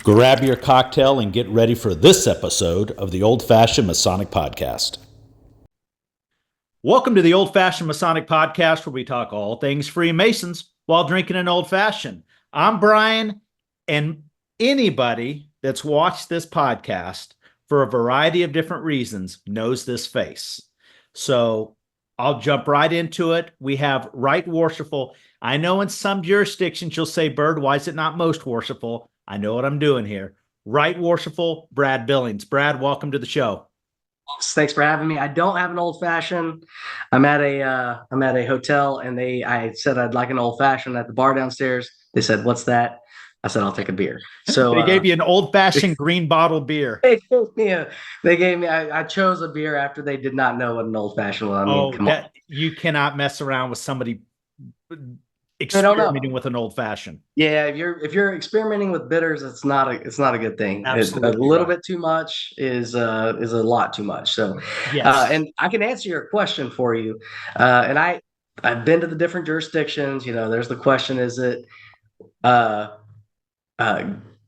Grab your cocktail and get ready for this episode of the Old Fashion Masonic Podcast. Welcome to the Old Fashion Masonic Podcast, where we talk all things Freemasons while drinking an old fashioned. I'm Brian, and anybody that's watched this podcast for a variety of different reasons knows this face. So I'll jump right into it. We have Right Worshipful. I know in some jurisdictions you'll say, Bird, why is it not Most Worshipful? I know what I'm doing here. Right Worshipful, Brad Billings. Brad, welcome to the show. Thanks for having me. I don't have an old fashioned. I'm at a hotel, and I said I'd like an old fashioned at the bar downstairs. They said, "What's that?" I said, "I'll take a beer." So they gave you an old fashioned green bottle beer. They gave me. I chose a beer after they did not know what an old fashioned was. I mean, come on. You cannot mess around with somebody experimenting with an old fashioned. Yeah, if you're experimenting with bitters, it's not a good thing. Absolutely, a little bit too much is a lot too much. So yes. And I can answer your question for you. And I've been to the different jurisdictions. There's the question: is it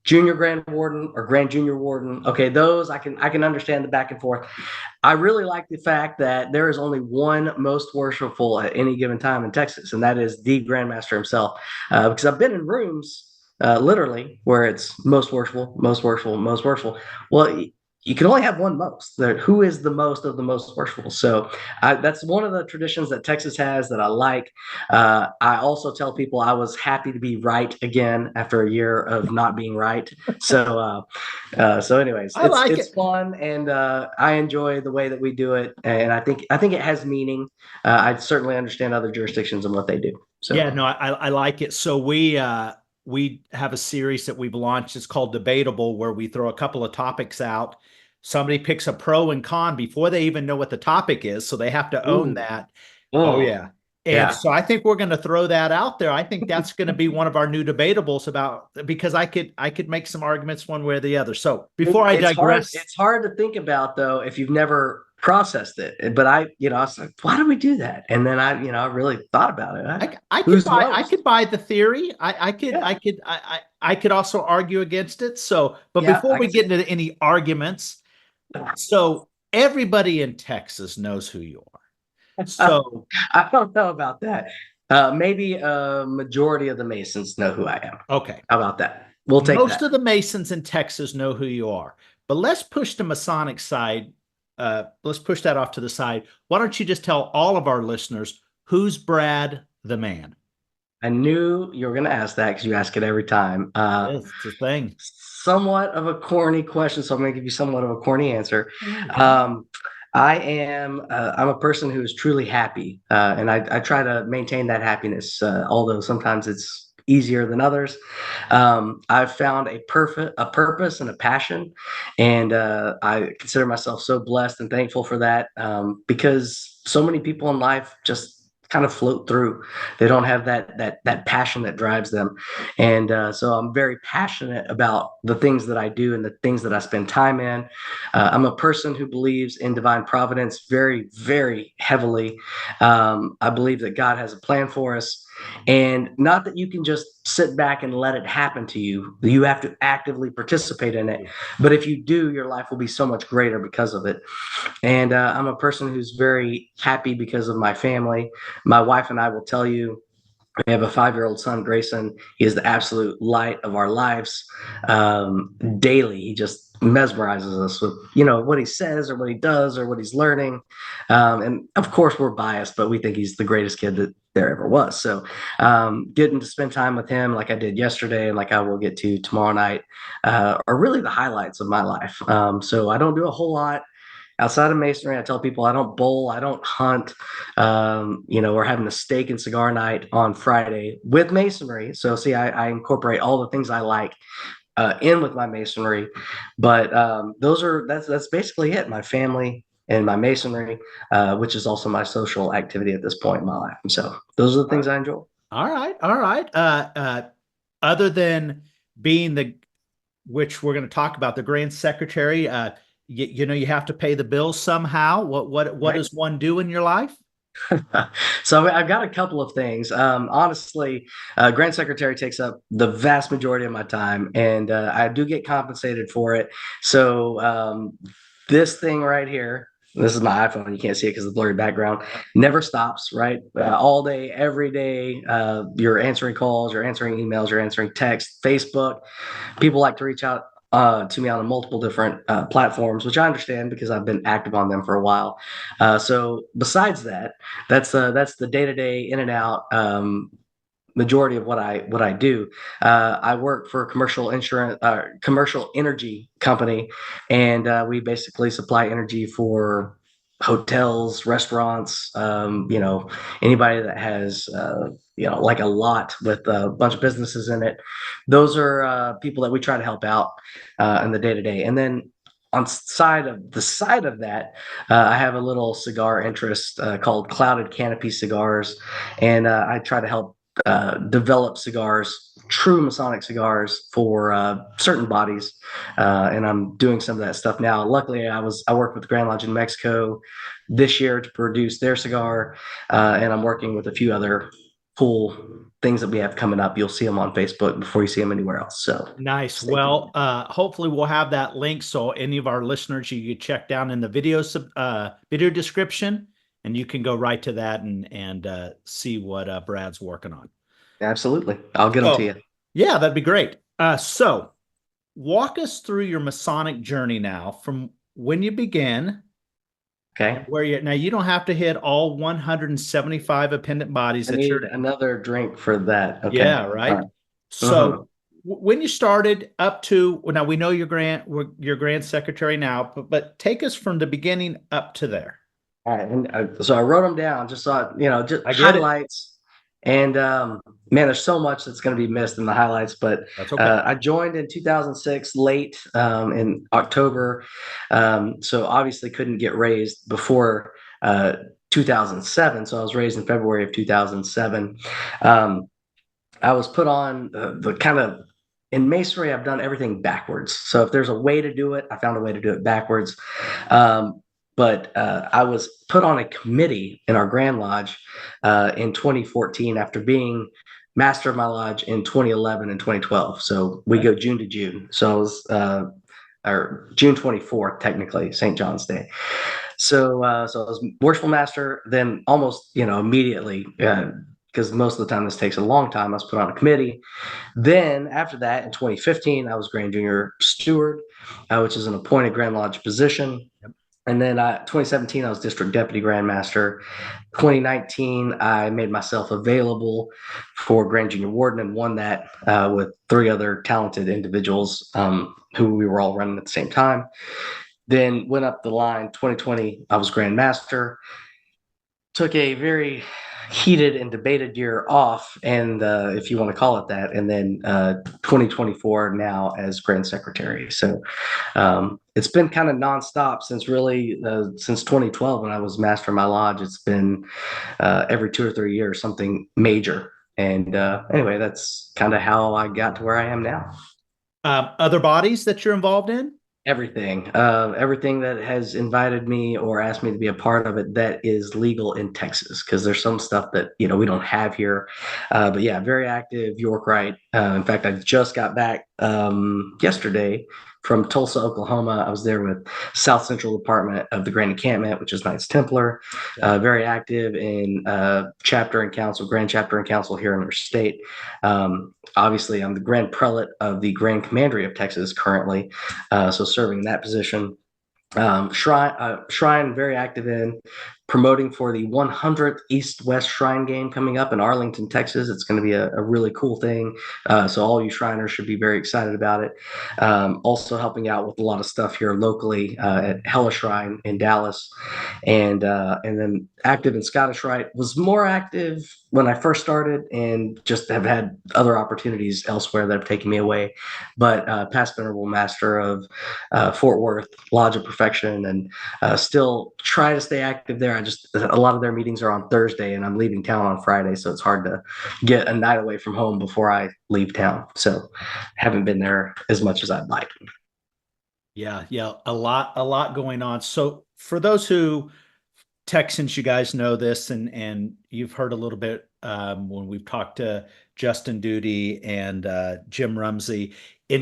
Junior Grand Warden or Grand Junior Warden? Okay, those I can understand the back and forth. I really like the fact that there is only one Most Worshipful at any given time in Texas, and that is the Grandmaster himself. Because I've been in rooms literally where it's Most Worshipful, Most Worshipful, Most Worshipful. Well, you can only have one most. Who is the most of the Most Worshipful? So that's one of the traditions that Texas has that I like. I also tell people I was happy to be right again after a year of not being right. So anyways, it's fun, and I enjoy the way that we do it, and I think it has meaning. I certainly understand other jurisdictions and what they do. So yeah, no, I like it. So we have a series that we've launched. It's called Debatable, where we throw a couple of topics out. Somebody picks a pro and con before they even know what the topic is, so they have to own that. Oh yeah. And so I think we're going to throw that out there. I think that's going to be one of our new debatables because I could make some arguments one way or the other. So before I digress, it's hard to think about though if you've never processed it. But I was like, why do we do that? And then I really thought about it. I could buy the theory. I could also argue against it. So, but before we get into any arguments, so everybody in Texas knows who you are. So I don't know about that. Maybe a majority of the Masons know who I am. Okay. How about that? We'll take most of the Masons in Texas know who you are. But let's push the Masonic side. Let's push that off to the side. Why don't you just tell all of our listeners who's Brad the man? I knew you were going to ask that because you ask it every time. It's a thing. Somewhat of a corny question, so I'm going to give you somewhat of a corny answer. I'm a person who is truly happy, and I try to maintain that happiness, although sometimes it's easier than others. I've found a purpose and a passion, and I consider myself so blessed and thankful for that, because so many people in life just kind of float through. They don't have that passion that drives them. And so I'm very passionate about the things that I do and the things that I spend time in. I'm a person who believes in divine providence very, very heavily. I believe that God has a plan for us, and not that you can just sit back and let it happen to you. You have to actively participate in it. But if you do, your life will be so much greater because of it. And I'm a person who's very happy because of my family. My wife and I will tell you, we have a 5-year-old son, Grayson. He is the absolute light of our lives. Daily, he just mesmerizes us with, what he says or what he does or what he's learning. And of course, we're biased, but we think he's the greatest kid that there ever was. So getting to spend time with him like I did yesterday and like I will get to tomorrow night are really the highlights of my life. So I don't do a whole lot outside of Masonry. I tell people I don't bowl, I don't hunt. We're having a steak and cigar night on Friday with Masonry. So see, I incorporate all the things I like in with my Masonry. But that's basically it. My family and my Masonry, which is also my social activity at this point in my life. And so those are the things I enjoy. All right. Other than being which we're going to talk about, the Grand Secretary, you have to pay the bills somehow. What does one do in your life? So I've got a couple of things. Honestly, Grand Secretary takes up the vast majority of my time, and I do get compensated for it. So this thing right here, this is my iPhone. You can't see it because of the blurry background. Never stops, right? All day, every day. You're answering calls, you're answering emails, you're answering text, Facebook. People like to reach out to me on multiple different platforms, which I understand because I've been active on them for a while. So besides that, that's the day to day in and out. Majority of what I do. I work for a commercial energy company, and we basically supply energy for hotels, restaurants. Anybody that has like a lot with a bunch of businesses in it. Those are people that we try to help out in the day to day, and then. On side of that, I have a little cigar interest called Clouded Canopy Cigars, and I try to help develop cigars, true Masonic cigars for certain bodies, and I'm doing some of that stuff now. Luckily, I worked with the Grand Lodge in Mexico this year to produce their cigar, and I'm working with a few other cool things that we have coming up. You'll see them on Facebook before you see them anywhere else. So Nice. stay tuned. Well, hopefully we'll have that link so any of our listeners you can check down in the video description, and you can go right to that and see what Brad's working on. Absolutely, I'll get them to So, you. yeah, that'd be great. So walk us through your Masonic journey now from when you began and Okay. where you now you don't have to hit all 175 appendant bodies I that need you're another drink for that. Okay. yeah, All right. right. So Mhm. when you started up to well, now we know your grand secretary now, but take us from the beginning up to there. All right, and so I wrote them down, just so just I get it. highlights. And man, there's so much that's going to be missed in the highlights. But That's okay. I joined in 2006, late in October, so obviously couldn't get raised before 2007. So I was raised in February of 2007. Um, I was put on the kind of in masonry. I've done everything backwards. So if there's a way to do it, I found a way to do it backwards. Um, but I was put on a committee in our Grand Lodge in 2014 after being master of my lodge in 2011 and 2012. So we go June to June. So I was or June 24th, technically, St. John's Day. So I was worshipful master, then almost immediately. Because most of the time this takes a long time. I was put on a committee. Then after that, in 2015, I was Grand Junior Steward, which is an appointed Grand Lodge position. Yep. And then 2017, I was District Deputy Grand Master. 2019, I made myself available for Grand Junior Warden and won that with three other talented individuals who we were all running at the same time. Then went up the line. 2020, I was Grand Master. Took a very heated and debated year off, and if you want to call it that, and then 2024 now as Grand Secretary. So it's been kind of nonstop since 2012 when I was Master of my lodge. It's been every 2 or 3 years something major. And anyway, that's kind of how I got to where I am now. Other bodies that you're involved in? Everything that has invited me or asked me to be a part of it that is legal in Texas, because there's some stuff that we don't have here. But yeah, very active York Rite. In fact, I just got back yesterday from Tulsa, Oklahoma. I was there with South Central Department of the Grand Encampment, which is Knights Templar. Very active in chapter and council, grand chapter and council here in our state. Obviously, I'm the Grand Prelate of the Grand Commandery of Texas currently, so serving in that position. Shrine, very active in promoting for the 100th East-West Shrine Game coming up in Arlington, Texas. It's going to be a really cool thing. So all you Shriners should be very excited about it. Also helping out with a lot of stuff here locally at Hella Shrine in Dallas, and then active in Scottish Rite. Was more active when I first started, and just have had other opportunities elsewhere that have taken me away. But past venerable master of Fort Worth Lodge of Perfection, and still try to stay active there. A lot of their meetings are on Thursday, and I'm leaving town on Friday, so it's hard to get a night away from home before I leave town. So haven't been there as much as I'd like. Yeah, a lot going on. So for those who Texans, you guys know this, and you've heard a little bit when we've talked to Justin Duty and Jim Rumsey.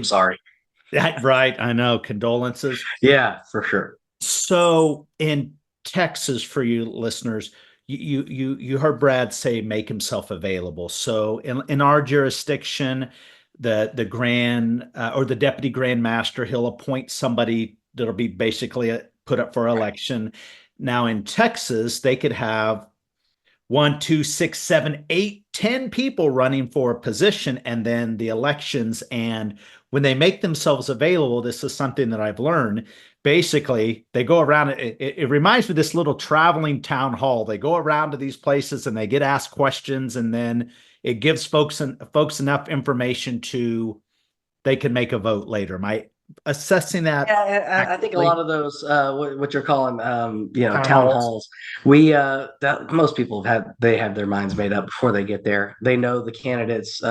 Sorry. Right, I know. Condolences. Yeah, for sure. So in Texas, for you listeners, you heard Brad say make himself available. So in our jurisdiction, the grand or the deputy grand master, he'll appoint somebody that'll be basically put up for election. Now in Texas, they could have 1, 2, 6, 7, 8, 10 people running for a position, and then the elections. And when they make themselves available, this is something that I've learned. Basically, they go around. It reminds me of this little traveling town hall. They go around to these places and they get asked questions, and then it gives folks enough information to they can make a vote later. Am I assessing that? Yeah, I think a lot of those, what you're calling, Town halls. We that most people have their minds made up before they get there. They know the candidates.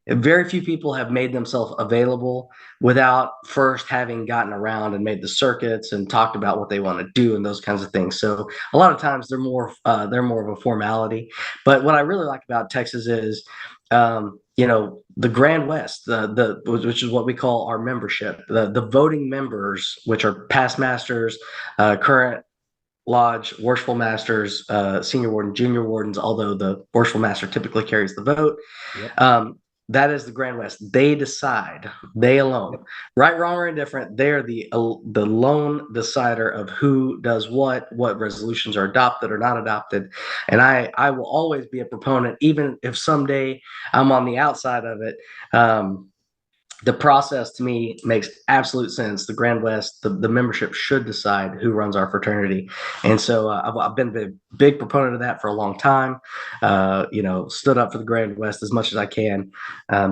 Very few people have made themselves available without first having gotten around and made the circuits and talked about what they want to do and those kinds of things. So a lot of times they're more of a formality. But what I really like about Texas is, the Grand West, which is what we call our membership, the voting members, which are past masters, current lodge, worshipful masters, senior warden, junior wardens, although the worshipful master typically carries the vote. Yep. That is the Grand West. They decide, they alone, right, wrong, or indifferent. They're the lone decider of who does what resolutions are adopted or not adopted. And I will always be a proponent, even if someday I'm on the outside of it. The process to me makes absolute sense. The Grand West, the membership should decide who runs our fraternity. And so I've been a big proponent of that for a long time. Stood up for the Grand West as much as I can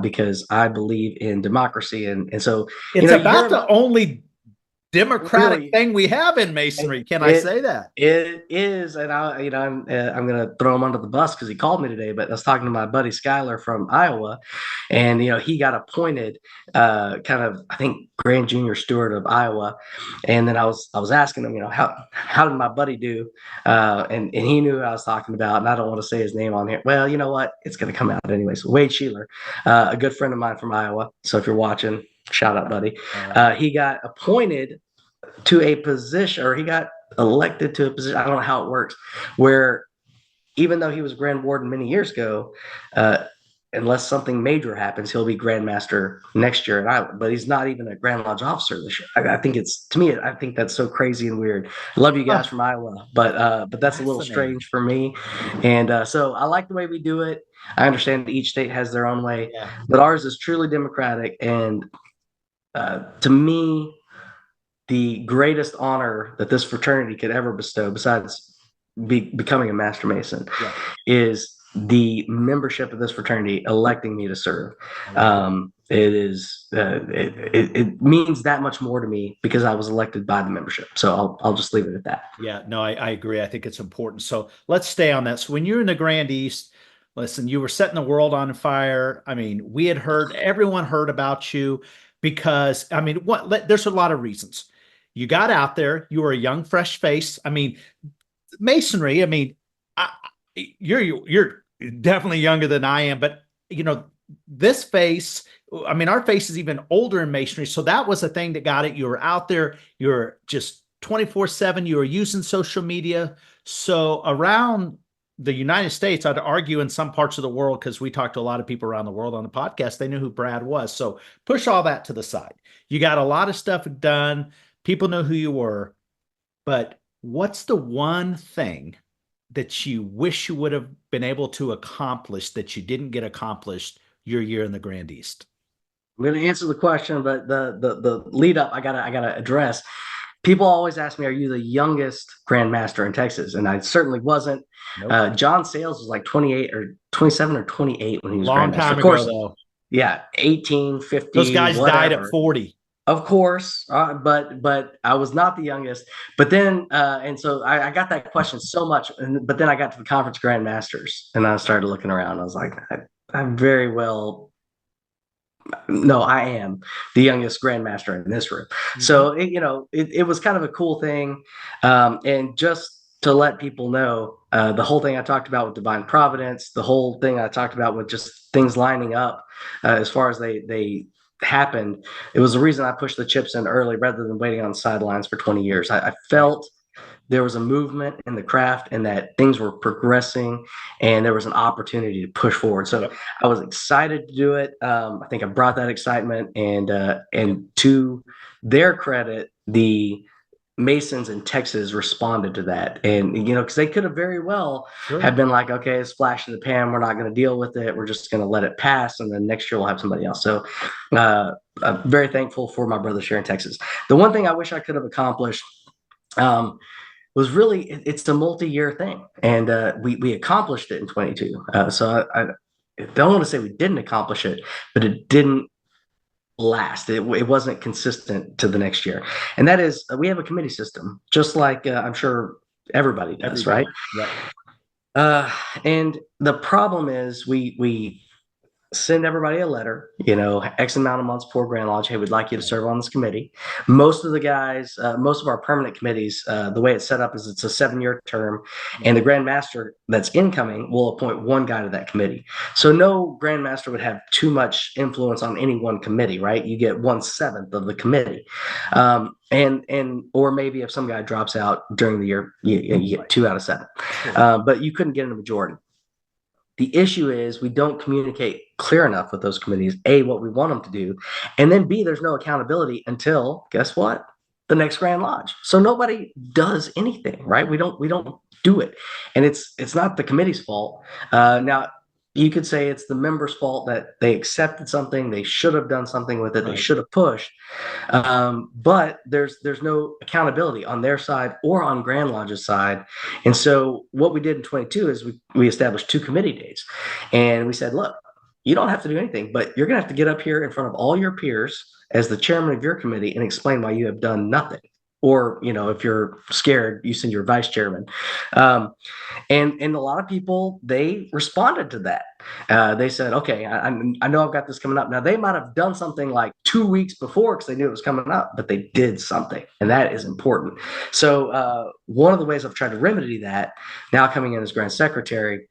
because I believe in democracy. And so it's about the only democratic really, thing we have in Masonry. Can I say that? It is, and I'm going to throw him under the bus because he called me today. But I was talking to my buddy Skyler from Iowa, and he got appointed, kind of, I think, Grand Junior Steward of Iowa. And then I was asking him, how did my buddy do? And he knew who I was talking about, and I don't want to say his name on here. Well, you know what? It's going to come out anyway. So Wade Sheeler, a good friend of mine from Iowa. So if you're watching, shout out, buddy. He got appointed to a position, or he got elected to a position, I don't know how it works, where even though he was Grand Warden many years ago, unless something major happens, he'll be Grand Master next year in Iowa. But he's not even a Grand Lodge officer this year. I think I think that's so crazy and weird. I love you guys from Iowa, but that's a little strange for me. And so I like the way we do it. I understand that each state has their own way, but ours is truly democratic. And to me, the greatest honor that this fraternity could ever bestow, besides becoming a Master Mason, is the membership of this fraternity electing me to serve. It means that much more to me because I was elected by the membership. So I'll just leave it at that. Yeah, no, I agree. I think it's important. So let's stay on that. So when you're in the Grand East, listen, you were setting the world on fire. I mean, everyone heard about you because, I mean, there's a lot of reasons. You got out there, you were a young, fresh face. I mean, Masonry, I mean, you're definitely younger than I am, but this face, I mean, our face is even older in Masonry. So that was the thing that got it. You were out there, you're just 24/7, you were using social media. So around the United States, I'd argue in some parts of the world, because we talked to a lot of people around the world on the podcast, they knew who Brad was. So push all that to the side. You got a lot of stuff done. People know who you were, but what's the one thing that you wish you would have been able to accomplish that you didn't get accomplished your year in the Grand East? I'm going to answer the question, but the lead up I gotta address. People always ask me, "Are you the youngest Grand Master in Texas?" And I certainly wasn't. Nope. John Sayles was like 28 or 27 or 28 when he was long Grand time Master. ago, of course, though. Yeah, 18, 50. Those guys died at 40. Of course, but I was not the youngest. But then, and so I got that question so much. But then I got to the Conference Grand Masters, and I started looking around. I was like, I'm very well. No, I am the youngest Grandmaster in this room. Mm-hmm. So it was kind of a cool thing, and just to let people know the whole thing I talked about with divine providence, the whole thing I talked about with just things lining up as far as they happened. It was the reason I pushed the chips in early rather than waiting on the sidelines for 20 years. I felt there was a movement in the craft and that things were progressing and there was an opportunity to push forward. So I was excited to do it. I think I brought that excitement, and to their credit, the Masons in Texas responded to that. And, because they could have very well have been like, okay, it's flash in the pan. We're not going to deal with it. We're just going to let it pass. And then next year we'll have somebody else. So I'm very thankful for my brothers here in Texas. The one thing I wish I could have accomplished was really, it's a multi-year thing. And we accomplished it in 22. So I don't want to say we didn't accomplish it, but it didn't last. It wasn't consistent to the next year. And that is, we have a committee system, just like I'm sure everybody does, right? And the problem is we send everybody a letter, X amount of months before Grand Lodge. Hey, we'd like you to serve on this committee. Most of the guys, most of our permanent committees, the way it's set up is it's a 7-year term, and the Grand Master that's incoming will appoint one guy to that committee. So no Grand Master would have too much influence on any one committee, right? You get 1/7 of the committee. Or maybe if some guy drops out during the year, you get 2 out of 7. But you couldn't get in a majority. The issue is we don't communicate clear enough with those committees, A, what we want them to do, and then B, there's no accountability until, guess what? The next Grand Lodge. So nobody does anything, right? We don't do it. And it's not the committee's fault. Now, you could say it's the members' fault that they accepted something, they should have done something with it, they should have pushed. But there's no accountability on their side or on Grand Lodge's side. And so what we did in 22 is we established 2 committee days. And we said, look, you don't have to do anything, but you're going to have to get up here in front of all your peers as the chairman of your committee and explain why you have done nothing. Or, if you're scared, you send your vice chairman. And a lot of people, they responded to that. They said, okay, I know I've got this coming up. Now, they might have done something like 2 weeks before because they knew it was coming up, but they did something. And that is important. So one of the ways I've tried to remedy that, now coming in as Grand Secretary,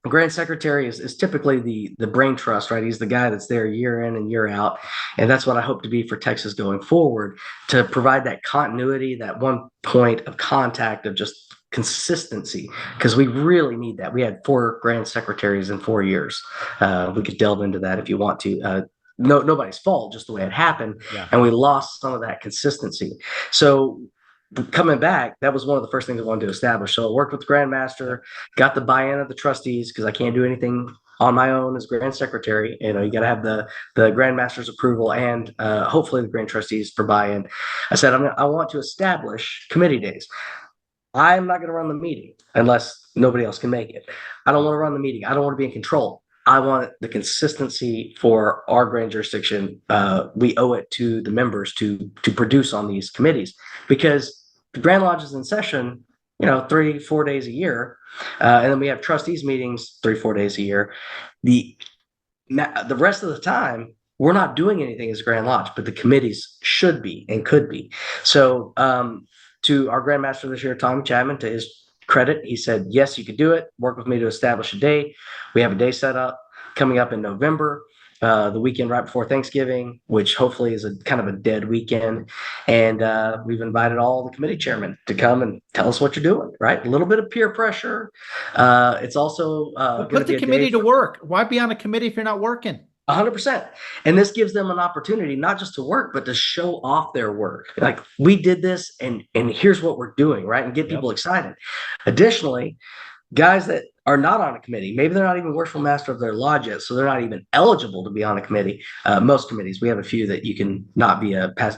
Grand Secretary is typically the brain trust, right? He's the guy that's there year in and year out. And that's what I hope to be for Texas going forward, to provide that continuity, that one point of contact of just consistency, because we really need that. We had 4 Grand Secretaries in 4 years. We could delve into that if you want to. Nobody's fault, just the way it happened. Yeah. And we lost some of that consistency. So coming back, that was one of the first things I wanted to establish. So I worked with the Grand Master, got the buy-in of the trustees, because I can't do anything on my own as Grand Secretary. You got to have the Grand Master's approval and hopefully the Grand Trustees for buy-in. I said, I want to establish committee days. I'm not going to run the meeting unless nobody else can make it. I don't want to run the meeting. I don't want to be in control. I want the consistency for our grand jurisdiction. We owe it to the members to produce on these committees, because the Grand Lodge is in session, 3-4 days a year. And then we have trustees meetings 3-4 days a year. The rest of the time, we're not doing anything as Grand Lodge, but the committees should be and could be. So to our Grand Master this year, Tommy Chapman, to his credit, he said, yes, you could do it. Work with me to establish a day. We have a day set up coming up in November, the weekend right before Thanksgiving, which hopefully is a kind of a dead weekend. And we've invited all the committee chairmen to come and tell us what you're doing, right? A little bit of peer pressure. It's also put the committee to work. Why be on a committee if you're not working? 100%. And this gives them an opportunity not just to work, but to show off their work. Like, we did this and here's what we're doing, right? And get people excited. Additionally, guys that are not on a committee, maybe they're not even worshipful master of their lodge yet, so they're not even eligible to be on a committee. Most committees, we have a few that you can not be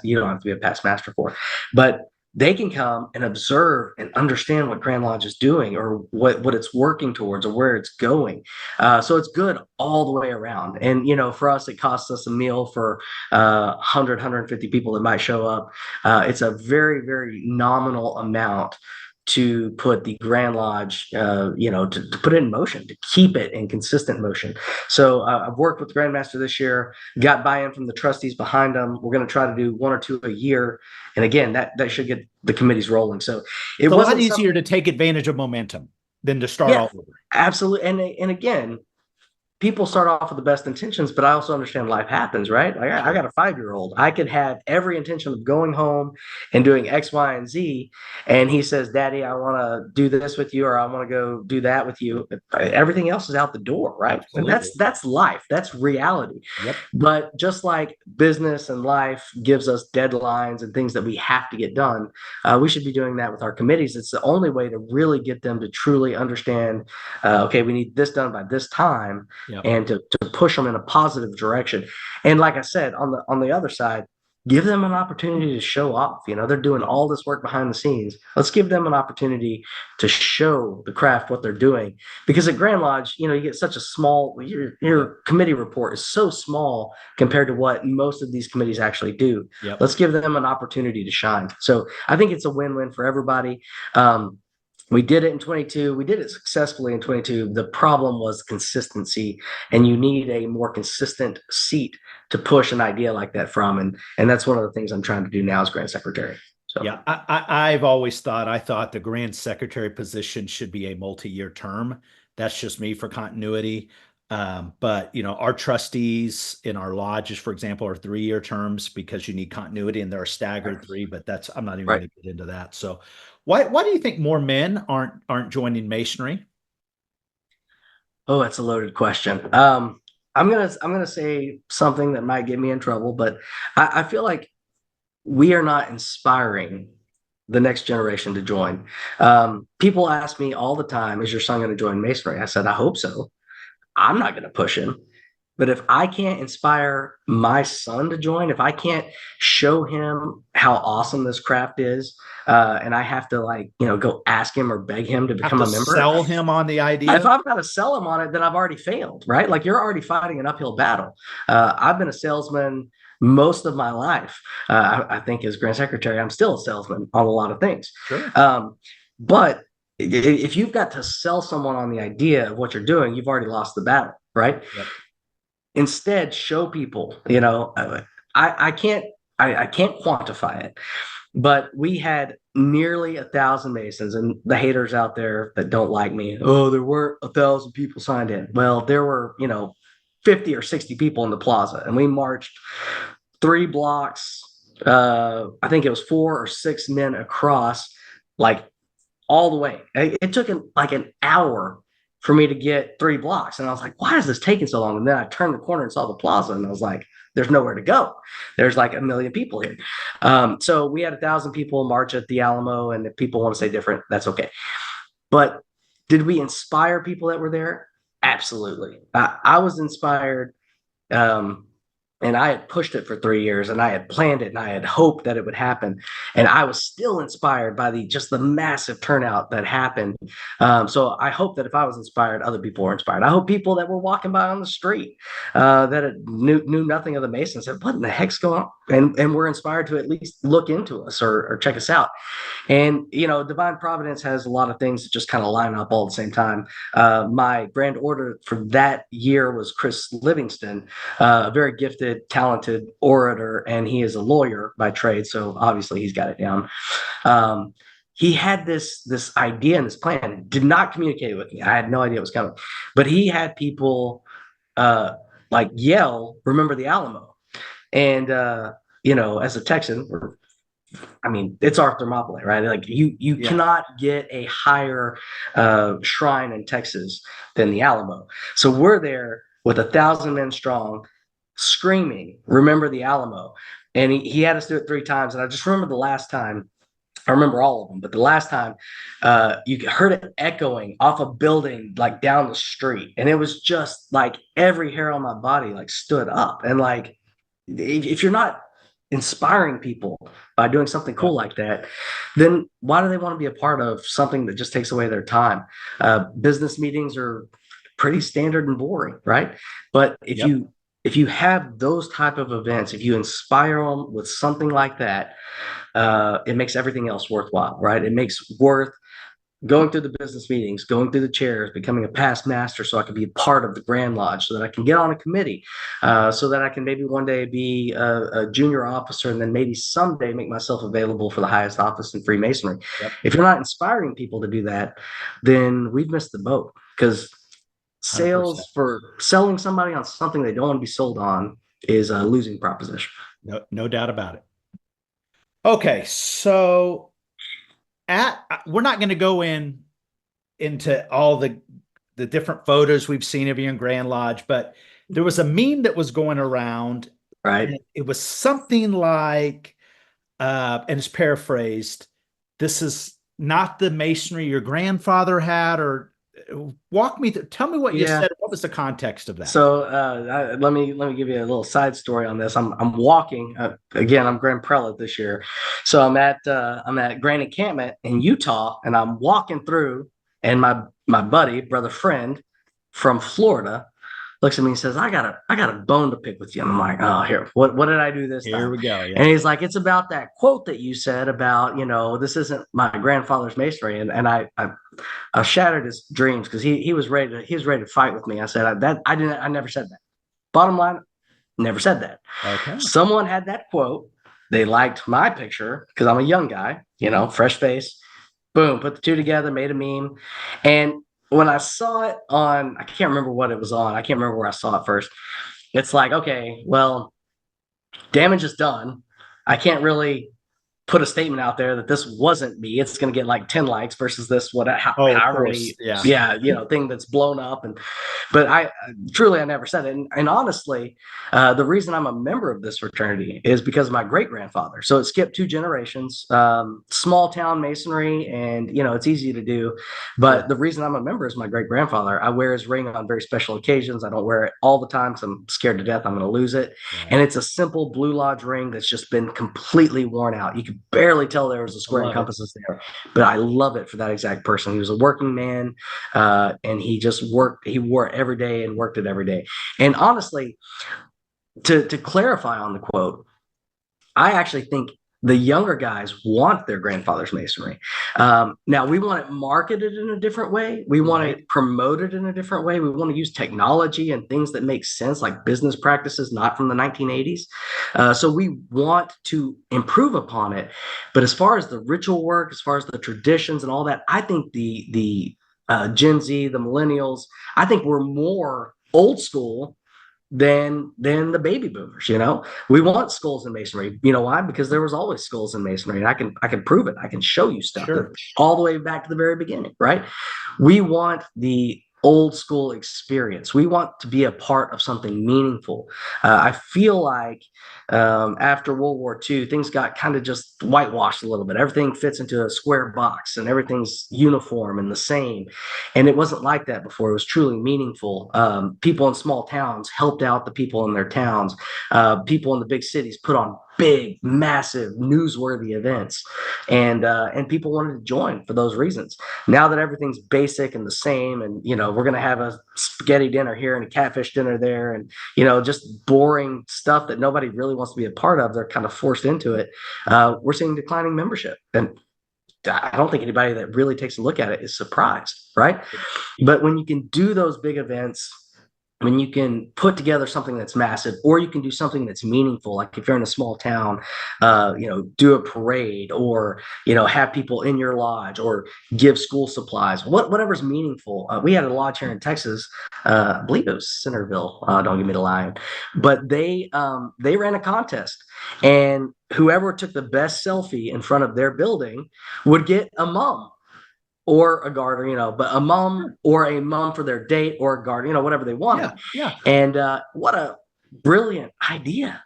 you don't have to be a past master for, but they can come and observe and understand what Grand Lodge is doing, or what it's working towards, or where it's going. So it's good all the way around. And, for us, it costs us a meal for 100, 150 people that might show up. It's a very, very nominal amount to put the Grand Lodge, to put it in motion, to keep it in consistent motion. So I've worked with the Grandmaster this year, got buy-in from the trustees behind them. We're going to try to do 1 or 2 a year. And again, that should get the committees rolling. So it's a lot easier to take advantage of momentum than to start all over. Absolutely. And again, people start off with the best intentions, but I also understand life happens, right? Like I got a 5-year-old. I could have every intention of going home and doing X, Y, and Z. And he says, Daddy, I want to do this with you, or I want to go do that with you. Everything else is out the door, right? Absolutely. And that's life. That's reality. Yep. But just like business and life gives us deadlines and things that we have to get done, we should be doing that with our committees. It's the only way to really get them to truly understand, okay, we need this done by this time. Yep. And to push them in a positive direction. And like I said, on the other side, give them an opportunity to show off. They're doing all this work behind the scenes. Let's give them an opportunity to show the craft what they're doing. Because at Grand Lodge, you get such a small, your committee report is so small compared to what most of these committees actually do. Yep. Let's give them an opportunity to shine. So I think it's a win-win for everybody. We did it in 22. We did it successfully in 22. The problem was consistency, and you need a more consistent seat to push an idea like that from. And that's one of the things I'm trying to do now as Grand Secretary. So yeah, I've always thought the Grand Secretary position should be a multi-year term. That's just me for continuity. But our trustees in our lodges, for example, are 3-year terms because you need continuity, and there are staggered 3, but I'm not even going to get into that. So why do you think more men aren't joining Masonry? Oh, that's a loaded question. I'm gonna say something that might get me in trouble, but I feel like we are not inspiring the next generation to join. People ask me all the time, is your son going to join Masonry? I said, I hope so. I'm not going to push him. But if I can't inspire my son to join, if I can't show him how awesome this craft is, and I have to go ask him or beg him to become a member, sell him on the idea. If I've got to sell him on it, then I've already failed, right? Like you're already fighting an uphill battle. I've been a salesman most of my life. I think as Grand Secretary, I'm still a salesman on a lot of things. Sure. But if you've got to sell someone on the idea of what you're doing, you've already lost the battle, right? Yep. Instead, show people. I can't quantify it, but we had nearly 1,000 Masons, and the haters out there that don't like me, oh, there weren't 1,000 people signed in. Well, there were 50 or 60 people in the plaza, and we marched 3 blocks. I think it was 4 or 6 men across, all the way. It took an hour for me to get 3 blocks. And I was like, why is this taking so long? And then I turned the corner and saw the plaza, and I was like, there's nowhere to go. There's 1 million people here. So we had 1,000 people march at the Alamo, and if people want to say different, that's okay. But did we inspire people that were there? Absolutely. I was inspired. And I had pushed it for 3 years, and I had planned it, and I had hoped that it would happen. And I was still inspired by the massive turnout that happened. So I hope that if I was inspired, other people were inspired. I hope people that were walking by on the street that knew nothing of the Masons said, what in the heck's going on? And were inspired to at least look into us or check us out. And, Divine Providence has a lot of things that just kind of line up all at the same time. My Grand Order for that year was Chris Livingston, a very gifted, talented orator, and he is a lawyer by trade, so obviously he's got it down. He had this idea and this plan, did not communicate with me. I had no idea it was coming, but he had people yell, remember the Alamo. And as a Texan, it's our Thermopylae, right? You cannot get a higher shrine in Texas than the Alamo. So we're there with 1,000 men strong, screaming, remember the Alamo. And he had us do it 3 times. And I just remember the last time, I remember all of them, but the last time you heard it echoing off a building down the street. And it was just every hair on my body stood up. And if you're not inspiring people by doing something cool like that, then why do they want to be a part of something that just takes away their time? Business meetings are pretty standard and boring, right? But if you have those type of events, if you inspire them with something like that, it makes everything else worthwhile, right? It makes worth going through the business meetings, going through the chairs, becoming a past master so I can be a part of the Grand Lodge, so that I can get on a committee, so that I can maybe one day be a junior officer, and then maybe someday make myself available for the highest office in Freemasonry. Yep. If you're not inspiring people to do that, then we've missed the boat, because 100%. for selling somebody on something they don't want to be sold on is a losing proposition. No doubt about it. Okay, so we're not going to go into all the different photos we've seen of you in Grand Lodge, but there was a meme that was going around. Right. It was something like, and it's paraphrased, "This is not the masonry your grandfather had," or walk me through, tell me what you said. What was the context of that? So let me give you a little side story on this. I'm walking again. I'm Grand Prelate this year, so I'm at Grand Encampment in Utah, and I'm walking through, and my buddy, brother, friend from Florida looks at me and says, I got a bone to pick with you. And I'm like, oh, here, what did I do this time? Here we go. Yeah. And he's like, it's about that quote that you said about, this isn't my grandfather's masonry. And I shattered his dreams, because he was ready to fight with me. I said, I never said that. Bottom line, never said that. Okay. Someone had that quote. They liked my picture because I'm a young guy, fresh face. Boom, put the two together, made a meme. And when I saw it on, I can't remember what it was on. I can't remember where I saw it first. It's like, okay, well, damage is done. I can't really put a statement out there that this wasn't me. It's going to get like 10 likes versus this, thing that's blown up. But I never said it. And honestly, the reason I'm a member of this fraternity is because of my great grandfather. So it skipped 2 generations, small town masonry, and it's easy to do. But the reason I'm a member is my great grandfather. I wear his ring on very special occasions. I don't wear it all the time because I'm scared to death I'm going to lose it. Right. And it's a simple Blue Lodge ring that's just been completely worn out. You can barely tell there was a square and compasses there, but I love it for that exact person. He was a working man, and he just worked. He wore it every day and worked it every day. And honestly, to clarify on the quote, I actually think the younger guys want their grandfather's masonry. Now we want it marketed in a different way. We want it promoted in a different way. We want to use technology and things that make sense, like business practices, not from the 1980s. So we want to improve upon it. But as far as the ritual work, as far as the traditions and all that, I think the Gen Z, the millennials, I think we're more old school than the baby boomers. We want skulls in masonry. You know why? Because there was always skulls in masonry, and I can prove it. I can show you stuff all the way back to the very beginning, right? We want the old school experience. We want to be a part of something meaningful. I feel like after World War II, things got kind of just whitewashed a little bit. Everything fits into a square box and everything's uniform and the same. And it wasn't like that before. It was truly meaningful. People in small towns helped out the people in their towns. People in the big cities put on big, massive, newsworthy events, and people wanted to join for those reasons. Now that everything's basic and the same, and we're gonna have a spaghetti dinner here and a catfish dinner there, and just boring stuff that nobody really wants to be a part of, they're kind of forced into it. We're seeing declining membership, and I don't think anybody that really takes a look at it is surprised, right? But when you can do those big events, when you can put together something that's massive, or you can do something that's meaningful, like if you're in a small town, do a parade, or have people in your lodge, or give school supplies, whatever's meaningful. We had a lodge here in Texas, I believe it was Centerville. Don't give me the line, but they ran a contest, and whoever took the best selfie in front of their building would get a mum or a garter, but a mum or a mum for their date, or a garter, whatever they wanted. Yeah. And what a brilliant idea,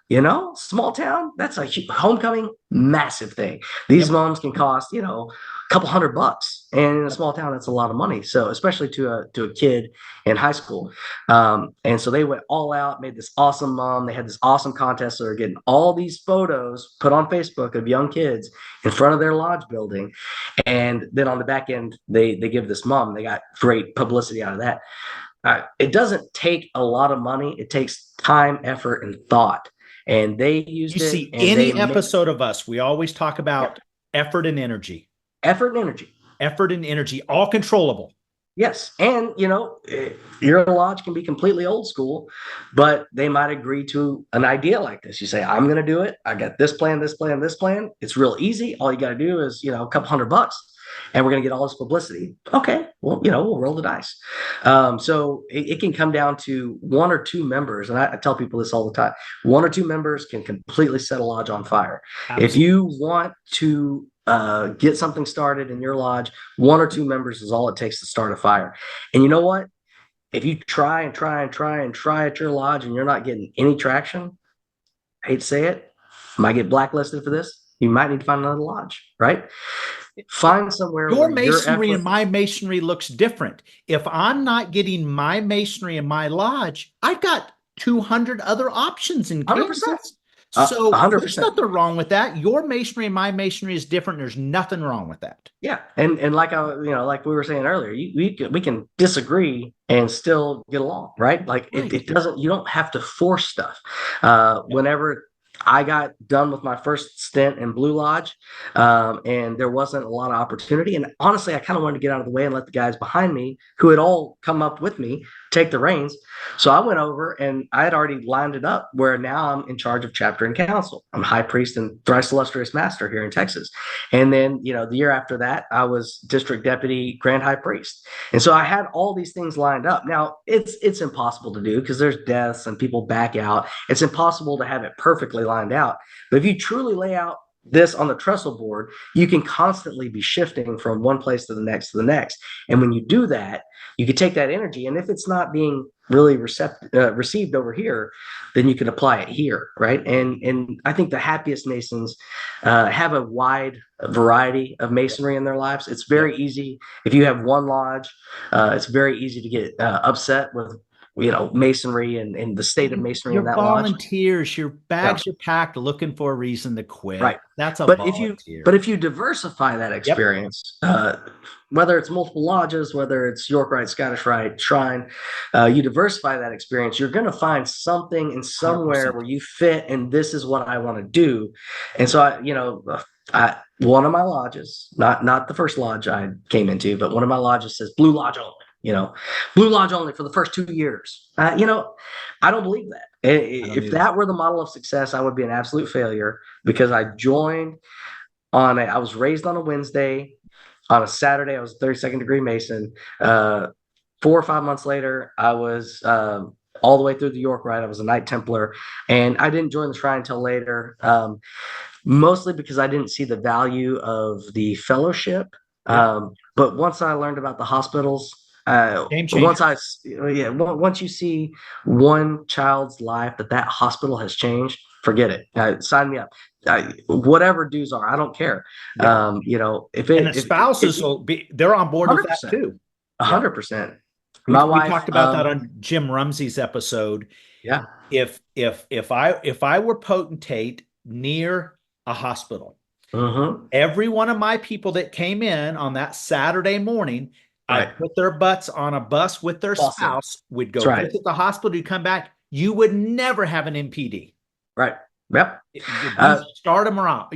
small town, that's a homecoming, massive thing. These mums can cost, a couple $100, and in a small town, that's a lot of money. So especially to a kid in high school. And so they went all out, made this awesome mum. They had this awesome contest. So they're getting all these photos put on Facebook of young kids in front of their lodge building. And then on the back end, they give this mum, they got great publicity out of that. It doesn't take a lot of money. It takes time, effort, and thought. And they used it. You see any episode of us, we always talk about effort and energy. Effort and energy. effort and energy, all controllable. Yes. And, your lodge can be completely old school, but they might agree to an idea like this. You say, I'm going to do it. I got this plan, this plan, this plan. It's real easy. All you got to do is, a couple $100 and we're going to get all this publicity. Okay. Well, we'll roll the dice. So it can come down to one or two members. And I tell people this all the time. One or two members can completely set a lodge on fire. Absolutely. If you want to get something started in your lodge, one or two members is all it takes to start a fire. And you know what? If you try and try and try and try at your lodge and you're not getting any traction, I hate to say it, might get blacklisted for this. You might need to find another lodge, right? Find somewhere your where masonry and my masonry looks different. If I'm not getting my masonry in my lodge, I've got 200 other options in Kansas. 100%. So 100%. There's nothing wrong with that. Your masonry and my masonry is different. There's nothing wrong with that. Yeah, and like like we were saying earlier, we can disagree and still get along, right? Like Right. it doesn't. You don't have to force stuff. Whenever I got done with my first stint in Blue Lodge, and there wasn't a lot of opportunity, and honestly, I kind of wanted to get out of the way and let the guys behind me, who had all come up with me, take the reins. So I went over and I had already lined it up where now I'm in charge of chapter and council. I'm high priest and thrice illustrious master here in Texas. And then, the year after that, I was district deputy grand high priest. And so I had all these things lined up. Now it's impossible to do because there's deaths and people back out. It's impossible to have it perfectly lined out. But if you truly lay out this on the trestle board, you can constantly be shifting from one place to the next to the next. And when you do that, you can take that energy, and if it's not being really received over here, then you can apply it here, right? And I think the happiest Masons have a wide variety of masonry in their lives. It's very easy if you have one lodge. It's very easy to get upset with masonry and the state of masonry in that lodge. Volunteers, your bags are packed looking for a reason to quit. Right. That's a but volunteer. If you diversify that experience, whether it's multiple lodges, whether it's York Rite, Scottish Rite, Shrine, you diversify that experience, you're going to find something in somewhere 100%. where you fit, and this is what I want to do. And so one of my lodges, not the first lodge I came into, but one of my lodges says Blue Lodge only. Blue Lodge only for the first 2 years. I don't believe that. If that were the model of success, I would be an absolute failure because I joined I was raised on a Wednesday. On a Saturday, I was a 32nd degree Mason. 4 or 5 months later, I was all the way through the York Rite. I was a Knight Templar, and I didn't join the Shrine until later, mostly because I didn't see the value of the fellowship. But once I learned about the hospitals, once you see one child's life that hospital has changed, forget it. Sign me up. Whatever dues are, I don't care. The spouses they're on board with that too. 100%. We talked about that on Jim Rumsey's episode. Yeah. If I were potentate near a hospital, every one of my people that came in on that Saturday morning, I put their butts on a bus with their spouse, would go visit the hospital, you come back, you would never have an MPD. Right. Yep. You start them off.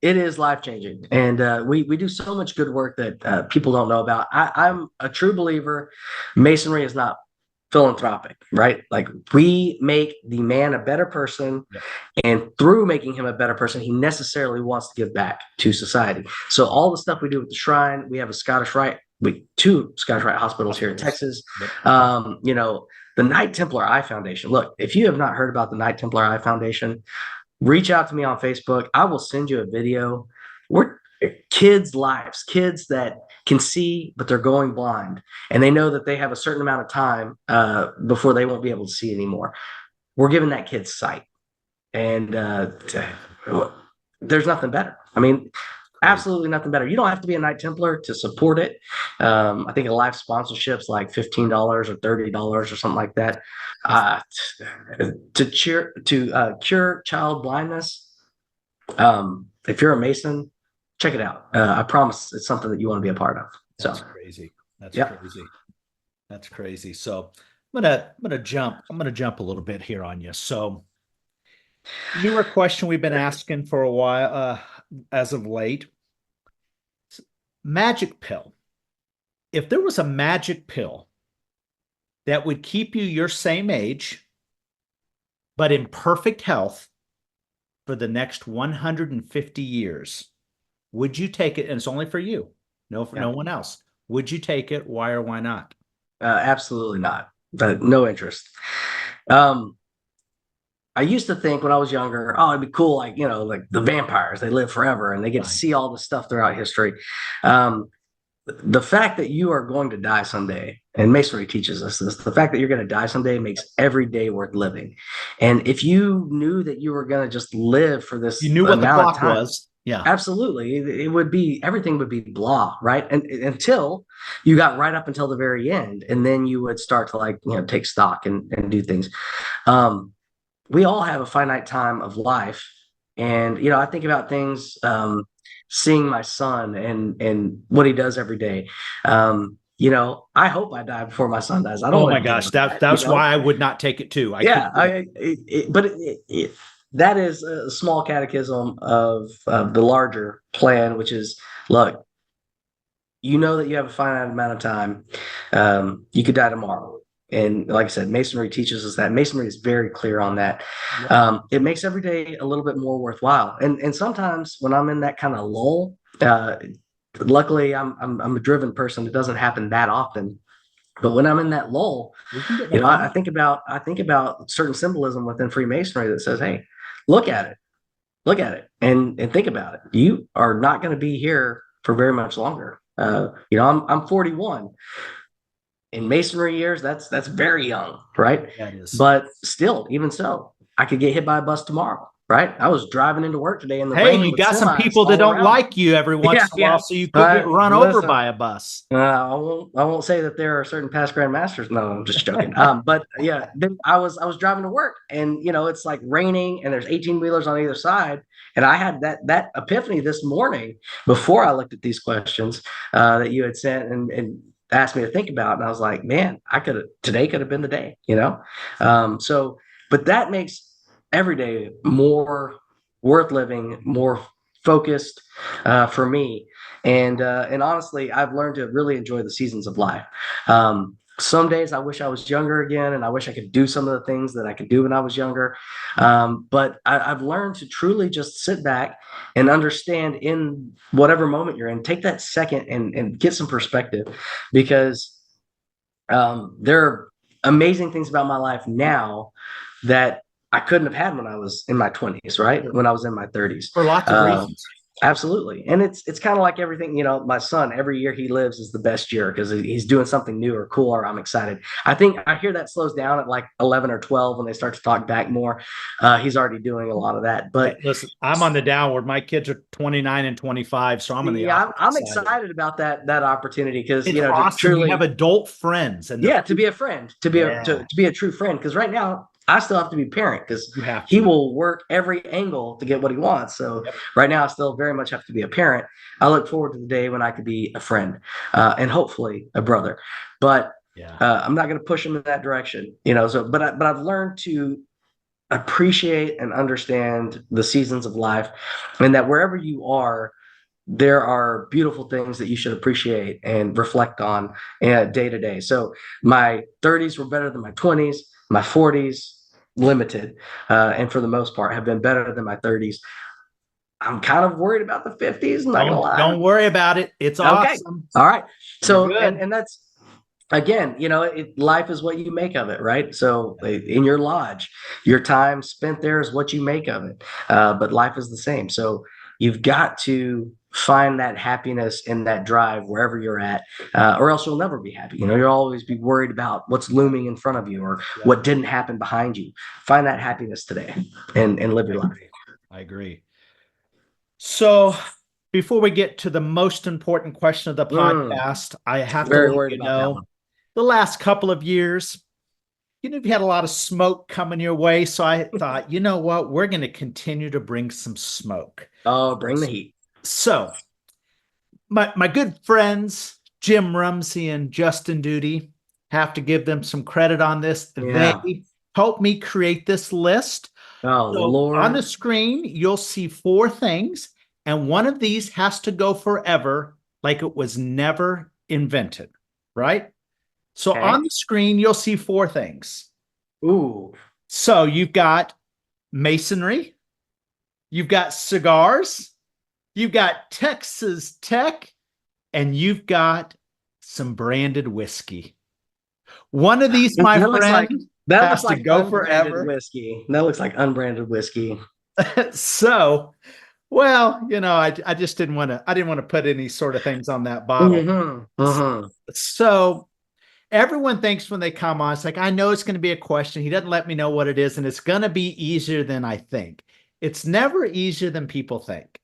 It is life-changing. And we do so much good work that people don't know about. I'm a true believer. Masonry is not philanthropic, right? Like we make the man a better person, and through making him a better person, he necessarily wants to give back to society. So all the stuff we do with the Shrine, we have a Scottish Rite, 2 Scottish Rite hospitals here in Texas. The Knight Templar Eye Foundation. Look, if you have not heard about the Knight Templar Eye Foundation, reach out to me on Facebook. I will send you a video. We're kids' lives, kids that can see, but they're going blind. And they know that they have a certain amount of time before they won't be able to see anymore. We're giving that kid sight. And there's nothing better. I mean, absolutely nothing better. You don't have to be a Knight Templar to support it. I think a life sponsorship's like $15 or $30 or something like that. To cure child blindness. If you're a Mason, check it out. I promise it's something that you want to be a part of. That's crazy. Crazy. That's crazy. So I'm gonna jump a little bit here on you. So newer question we've been asking for a while, as of late. magic pill. If there was a magic pill that would keep you your same age, but in perfect health for the next 150 years, would you take it? And it's only for you, for no one else. Would you take it? Why or why not? Absolutely not. No interest. I used to think when I was younger, oh, it'd be cool, like the vampires, they live forever and they get to see all the stuff throughout history. The fact that you are going to die someday, and Masonry teaches us this, the fact that you're going to die someday makes every day worth living. And if you knew that you were going to just live for this, you knew what the clock was. Yeah, absolutely. It would be, everything would be blah, right? And until you got right up until the very end, and then you would start to take stock and do things. We all have a finite time of life. And, I think about things, seeing my son and what he does every day. I hope I die before my son dies. I don't. Oh my gosh, that's why I would not take it too. That is a small catechism of the larger plan, which is, look, that you have a finite amount of time. You could die tomorrow. And like I said, Masonry teaches us that. Masonry is very clear on that. It makes every day a little bit more worthwhile. And sometimes when I'm in that kind of lull, luckily I'm a driven person. It doesn't happen that often. But when I'm in that lull, I think about certain symbolism within Freemasonry that says, hey, look at it and think about it. You are not going to be here for very much longer. I'm 41. In Masonry years, that's very young, right? That is. But still, even so, I could get hit by a bus tomorrow, right? I was driving into work today in the rain. You got some people that don't like you every once in a while, so you could get run over by a bus. I won't say that there are certain past Grand Masters. No, I'm just joking. But yeah, then I was driving to work, and it's like raining, and there's 18-wheelers on either side. And I had that epiphany this morning before I looked at these questions that you had sent and asked me to think about. And I was like, man, today could have been the day, but that makes every day more worth living, more focused for me. And honestly, I've learned to really enjoy the seasons of life. Some days I wish I was younger again, and I wish I could do some of the things that I could do when I was younger. But I've learned to truly just sit back and understand in whatever moment you're in, take that second and get some perspective, because there are amazing things about my life now that I couldn't have had when I was in my 20s, right? When I was in my 30s. For lots of reasons. Absolutely. And it's kind of like everything, my son, every year he lives is the best year because he's doing something new or cool, or I'm excited. I think I hear that slows down at like 11 or 12 when they start to talk back more. He's already doing a lot of that. But listen, I'm on the downward. My kids are 29 and 25, so I'm on the I'm excited about that opportunity because awesome. Truly you have adult friends and to be a friend, to be a true friend. Because right now I still have to be parent because he will work every angle to get what he wants. So right now I still very much have to be a parent. I look forward to the day when I could be a friend and hopefully a brother. But I'm not going to push him in that direction, but I've learned to appreciate and understand the seasons of life, and that wherever you are, there are beautiful things that you should appreciate and reflect on day to day. So my 30s were better than my 20s, my 40s limited, and for the most part have been better than my 30s. I'm kind of worried about the 50s. I'm not gonna lie. Don't worry about it. It's awesome. All right. So and that's again, life is what you make of it, right? So in your lodge, your time spent there is what you make of it. But life is the same. So you've got to find that happiness and that drive wherever you're at, or else you'll never be happy. You'll always be worried about what's looming in front of you or what didn't happen behind you. Find that happiness today and live your life. I agree. So before we get to the most important question of the podcast, I have to let you know, the last couple of years, you've had a lot of smoke coming your way. So I thought, you know what? We're going to continue to bring some smoke. Oh, bring the heat. So my good friends, Jim Rumsey and Justin Duty, have to give them some credit on this. Yeah. They helped me create this list. Oh, so Lord. On the screen, you'll see 4 things, and one of these has to go forever, like it was never invented, right? So Okay. on the screen, you'll see four things. Ooh. So you've got masonry, you've got cigars, you've got Texas Tech, and you've got some branded whiskey. One of these, my friend, That has looks to like go unbranded forever. whiskey. That looks like unbranded whiskey. So, well, I just didn't want to put any sort of things on that bottle. Mm-hmm. Mm-hmm. So everyone thinks when they come on, it's like, I know it's going to be a question. He doesn't let me know what it is, and it's going to be easier than I think. It's never easier than people think.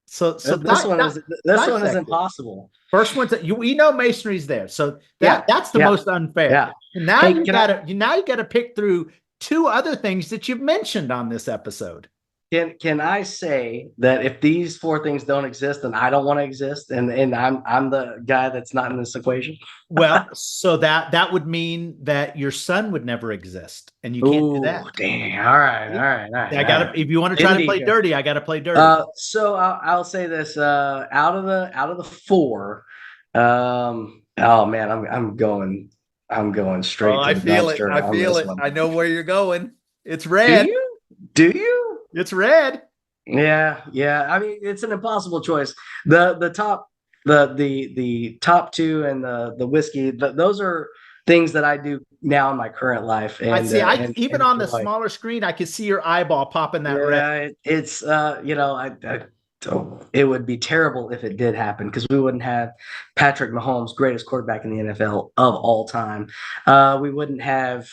So This one is impossible. First one's we know masonry's there, so Yeah. that's the Yeah. most unfair. Yeah. And now Hey, you gotta pick through two other things that you've mentioned on this episode. Can I say that if these four things don't exist, then I don't want to exist, and I'm the guy that's not in this equation? Well, so that would mean that your son would never exist, and you can't do that. Dang. All right. I gotta. If you want to try to play dirty, I gotta play dirty. So I'll say this. Out of the four, oh man, I'm going straight to the dumpster. I feel it. One. I know where you're going. It's Do red. you? Do you? It's red. Yeah. I mean, it's an impossible choice. The top two and the whiskey. Those are things that I do now in my current life. And I see. Even on the enjoy. smaller screen, I can see your eyeball popping that red. It's it would be terrible if it did happen, because we wouldn't have Patrick Mahomes, greatest quarterback in the NFL of all time. We wouldn't have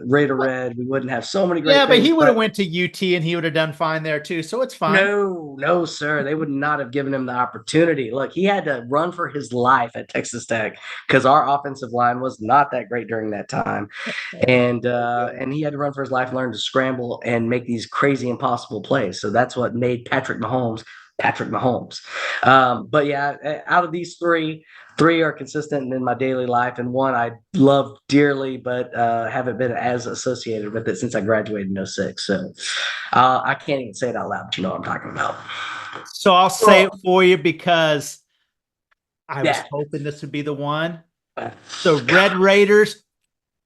Raider Red. We wouldn't have so many great things. But he would have went to UT and he would have done fine there too. So it's fine. No, sir. They would not have given him the opportunity. Look, he had to run for his life at Texas Tech because our offensive line was not that great during that time. And he had to run for his life, learn to scramble and make these crazy impossible plays. So that's what made Patrick Mahomes. But yeah, out of these three are consistent in my daily life, and one I love dearly, but haven't been as associated with it since I graduated in 06. So I can't even say it out loud, but you know what I'm talking about. So I'll say it for you because I was hoping this would be the one. So Red Raiders,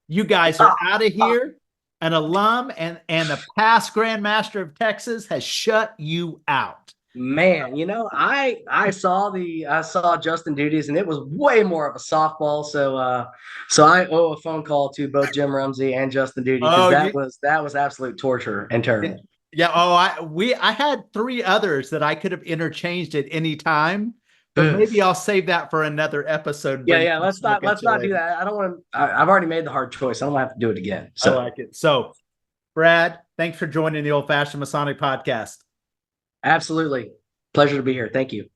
you guys are out of here. An alum and a past Grand Master of Texas has shut you out. Man, I saw Justin Duty's, and it was way more of a softball. So I owe a phone call to both Jim Rumsey and Justin Duty, because that was absolute torture and terrible. Yeah. I had three others that I could have interchanged at any time, but maybe I'll save that for another episode. Yeah. Let's not do that. I don't want to. I've already made the hard choice. I don't have to do it again. So I like it. So, Brad, thanks for joining the Old Fashioned Masonic Podcast. Absolutely. Pleasure to be here. Thank you.